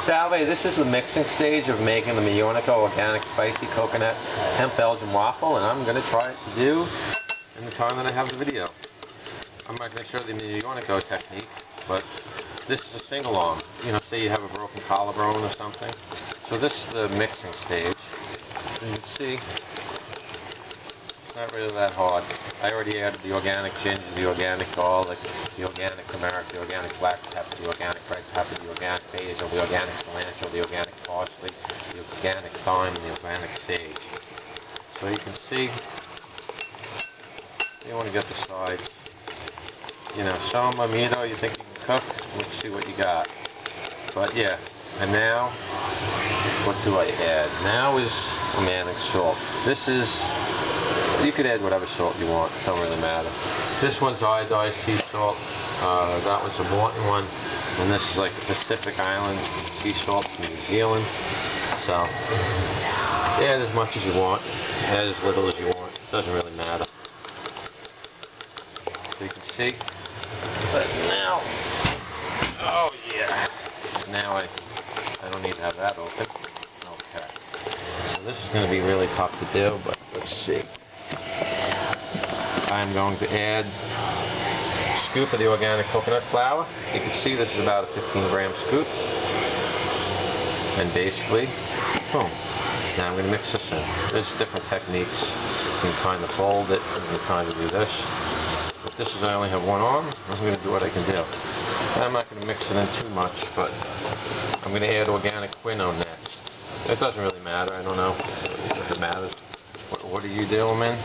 Salve, this is the mixing stage of making the Miglionico Organic Spicy Coconut Hemp Belgium Waffle, and I'm going to try it to do in the time that I have the video. I'm not going to show the Miglionico technique, but this is a sing-along. You know, say you have a broken collarbone or something. So this is the mixing stage. And you can see, it's not really that hard. I already added the organic ginger, the organic garlic, the organic turmeric, the organic black pepper, the organic red pepper, the organic basil, the organic cilantro, the organic parsley, the organic thyme, and the organic sage. So you can see, you want to get the sides. You know, some amino you think you can cook, let's see what you got. But yeah, and now, what do I add? Now is organic salt. This is, you could add whatever salt you want, don't really matter. This one's iodized sea salt, that one's a Morton one, and this is like a Pacific Island sea salt from New Zealand. So, add as much as you want, add as little as you want, it doesn't really matter. So you can see, but now, oh yeah, now I don't need to have that open. Okay, so this is going to be really tough to do, but let's see. I'm going to add a scoop of the organic coconut flour. You can see this is about a 15-gram scoop. And basically, boom. Now I'm going to mix this in. There's different techniques. You can kind of fold it, and you can kind of do this. But this is, I only have one arm. I'm going to do what I can do. I'm not going to mix it in too much, but I'm going to add organic quinoa next. It doesn't really matter. I don't know if it matters. What do you do, man?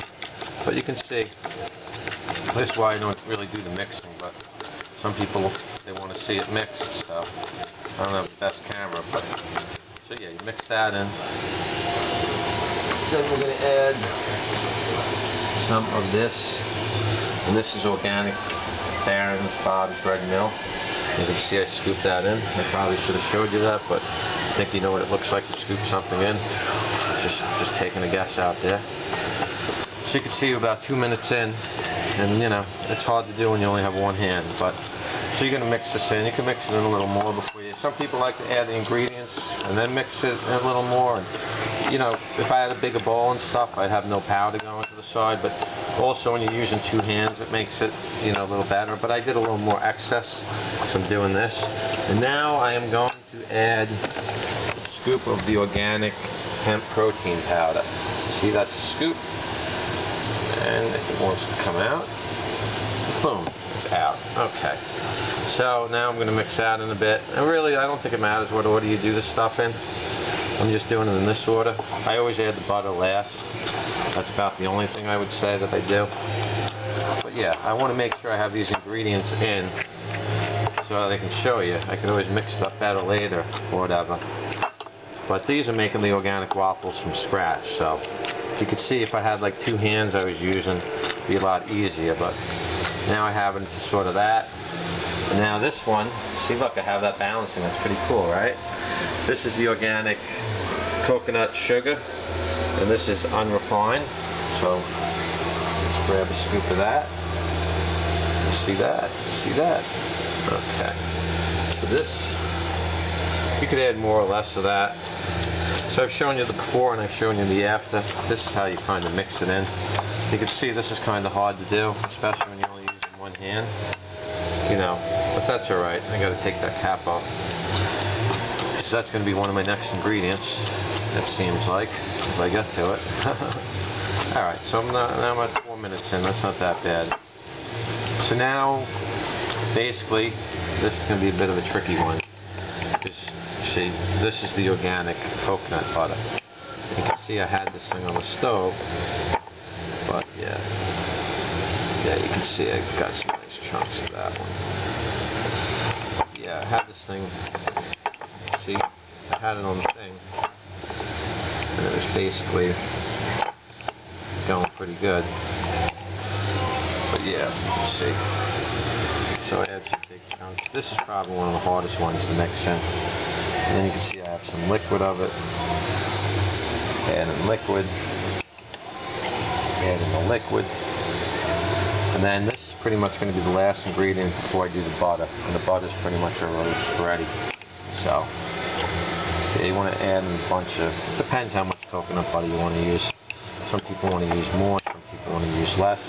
But you can see, this is why I don't really do the mixing, but some people, they want to see it mixed and stuff. I don't have the best camera, but, so yeah, you mix that in. Then we're going to add some of this, and this is organic Barron's Bob's Red Mill. You can see I scooped that in. I probably should have showed you that, but I think you know what it looks like to scoop something in. Just taking a guess out there. So you can see about 2 minutes in, and you know, it's hard to do when you only have one hand, but so you're going to mix this in. You can mix it in a little more before you, some people like to add the ingredients and then mix it in a little more, and you know, if I had a bigger bowl and stuff, I'd have no powder going to the side, but also when you're using two hands, it makes it, you know, a little better, but I did a little more excess, so I'm doing this. And now I am going to add a scoop of the organic hemp protein powder. See, that's a scoop. And if it wants to come out, boom, it's out. Okay. So now I'm going to mix that in a bit. And really, I don't think it matters what order you do this stuff in. I'm just doing it in this order. I always add the butter last. That's about the only thing I would say that I do. But yeah, I want to make sure I have these ingredients in so that I can show you. I can always mix it up better later or whatever. But these are making the organic waffles from scratch, so you could see if I had like two hands I was using, it'd be a lot easier, but now I have it into sort of that. And now this one, see, look, I have that balancing. That's pretty cool, right? This is the organic coconut sugar, and this is unrefined. So let's grab a scoop of that. You see that? You see that? Okay. So this, you could add more or less of that. So I've shown you the before and I've shown you the after. This is how you kind of mix it in. You can see this is kind of hard to do, especially when you're only using one hand. You know, but that's alright. I got to take that cap off. So that's going to be one of my next ingredients, it seems like, if I get to it. Alright, so now I'm at 4 minutes in. That's not that bad. So now, basically, this is going to be a bit of a tricky one. See, this is the organic coconut butter. You can see I had this thing on the stove, but yeah, you can see I got some nice chunks of that one. Yeah, I had this thing, see, I had it on the thing, and it was basically going pretty good. But yeah, let's see. So I had some big chunks. This is probably one of the hardest ones to mix in. And then you can see I have some liquid of it. Add in liquid. Add in the liquid. And then this is pretty much going to be the last ingredient before I do the butter. And the butter is pretty much already ready. So, Yeah, you want to add in a bunch of, depends how much coconut butter you want to use. Some people want to use more, some people want to use less.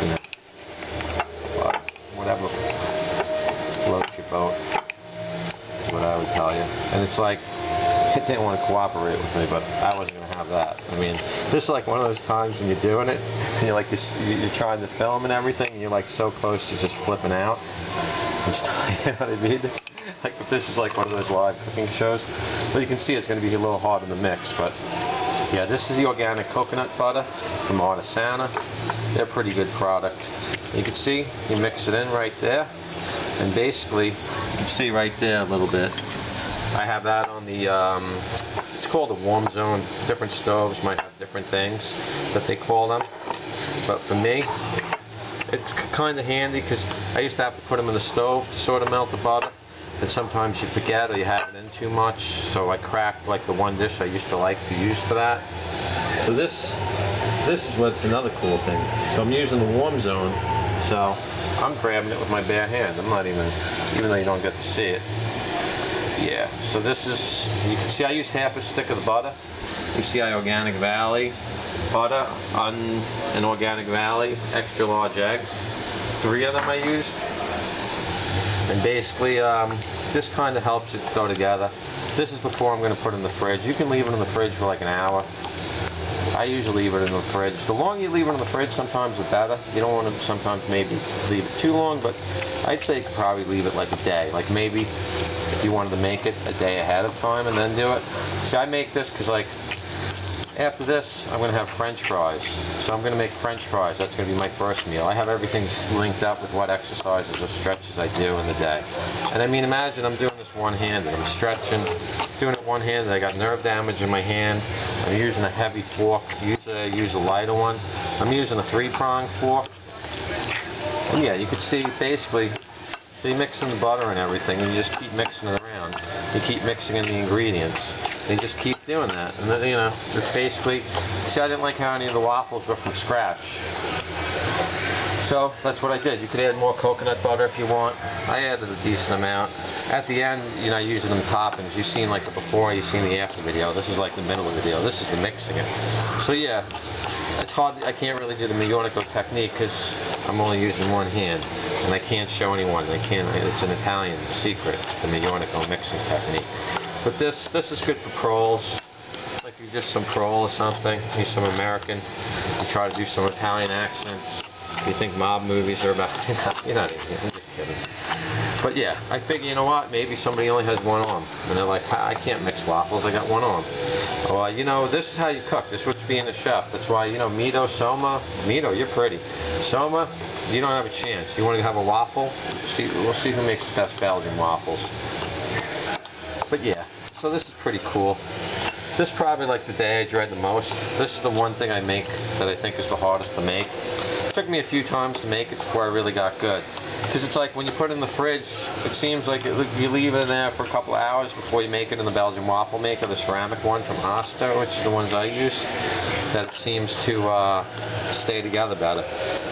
You know, but whatever floats your boat is what I would tell you. And it's like, it didn't want to cooperate with me, but I wasn't going to have that. I mean, this is like one of those times when you're doing it, and you're like, you're trying to film and everything, and you're like so close to just flipping out. You know what I mean? Like if this is like one of those live cooking shows. But you can see it's going to be a little hard in the mix. But yeah, this is the organic coconut butter from Artisana. They're a pretty good product. You can see, you mix it in right there. And basically, you can see right there a little bit. I have that on the, it's called a warm zone. Different stoves might have different things that they call them. But for me, it's kind of handy because I used to have to put them in the stove to sort of melt the butter. And sometimes you forget or you have it in too much. So I cracked like the one dish I used to like to use for that. So this is what's another cool thing. So I'm using the warm zone. So I'm grabbing it with my bare hand. I'm not even though you don't get to see it. Yeah, so this is, you can see I use half a stick of the butter. You see I Organic Valley butter on an Organic Valley, extra large eggs. 3 of them I used. And basically, this kind of helps it go together. This is before I'm going to put it in the fridge. You can leave it in the fridge for like an hour. I usually leave it in the fridge. The longer you leave it in the fridge, sometimes the better. You don't want to sometimes maybe leave it too long, but I'd say you could probably leave it like a day. Like maybe if you wanted to make it a day ahead of time and then do it. See, I make this because like after this, I'm going to have French fries. So I'm going to make French fries. That's going to be my first meal. I have everything linked up with what exercises or stretches I do in the day. And I mean, imagine I'm doing this one-handed. I'm stretching, doing it one-handed. I got nerve damage in my hand. I'm using a heavy fork. Usually I use a lighter one. I'm using a 3-pronged fork. And yeah, you can see basically, so you mix in the butter and everything, and you just keep mixing it around. You keep mixing in the ingredients. And you just keep doing that. And then, you know, it's basically, see, I didn't like how any of the waffles were from scratch. So that's what I did. You could add more coconut butter if you want. I added a decent amount. At the end, you know, using them toppings. You've seen like the before, you've seen the after video. This is like the middle of the video. This is the mixing it. So yeah, it's hard. I can't really do the Miglionico technique because I'm only using one hand, and I can't show anyone. I can't. It's an Italian secret, the Miglionico mixing technique. But this is good for proles. Like you just some prole or something. Use some American. You try to do some Italian accents. You think mob movies are about, you're not even, I'm just kidding. But yeah, I figure, you know what, maybe somebody only has one arm. And they're like, I can't mix waffles, I got one arm. Well, you know, this is how you cook. This is what's being a chef. That's why, you know, Mito, Soma, Mito, you're pretty. Soma, you don't have a chance. You want to have a waffle? We'll see who makes the best Belgian waffles. But yeah, so this is pretty cool. This is probably like the day I dread the most. This is the one thing I make that I think is the hardest to make. It took me a few times to make it before I really got good. Because it's like when you put it in the fridge, it seems like you leave it in there for a couple of hours before you make it in the Belgian waffle maker, the ceramic one from HowTo, which is the ones I use. That seems to stay together better.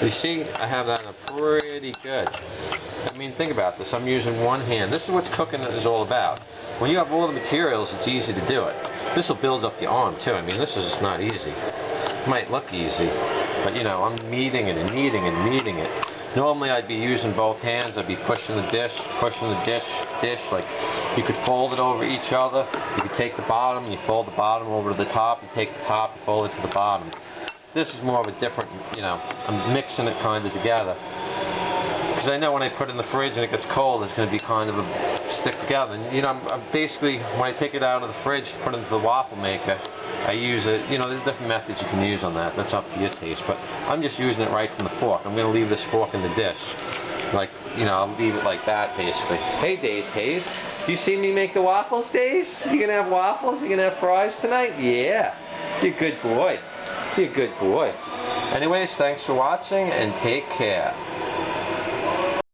You see, I have that pretty good. I mean, think about this. I'm using one hand. This is what cooking is all about. When you have all the materials, it's easy to do it. This will build up the arm too. I mean, this is not easy. It might look easy, but you know, I'm kneading it and kneading and kneading it. Normally I'd be using both hands. I'd be pushing the dish, like you could fold it over each other. You could take the bottom, you fold the bottom over to the top, you take the top, you fold it to the bottom. This is more of a different, you know, I'm mixing it kind of together. Because I know when I put it in the fridge and it gets cold, it's going to be kind of a stick together. And, you know, I'm basically, when I take it out of the fridge to put it into the waffle maker, I use it, you know, there's different methods you can use on that. That's up to your taste. But I'm just using it right from the fork. I'm going to leave this fork in the dish. Like, you know, I'll leave it like that, basically. Hey, Hayes. Do you see me make the waffles, Days? You going to have waffles? You going to have fries tonight? Yeah. You're a good boy. You're a good boy. Anyways, thanks for watching and take care.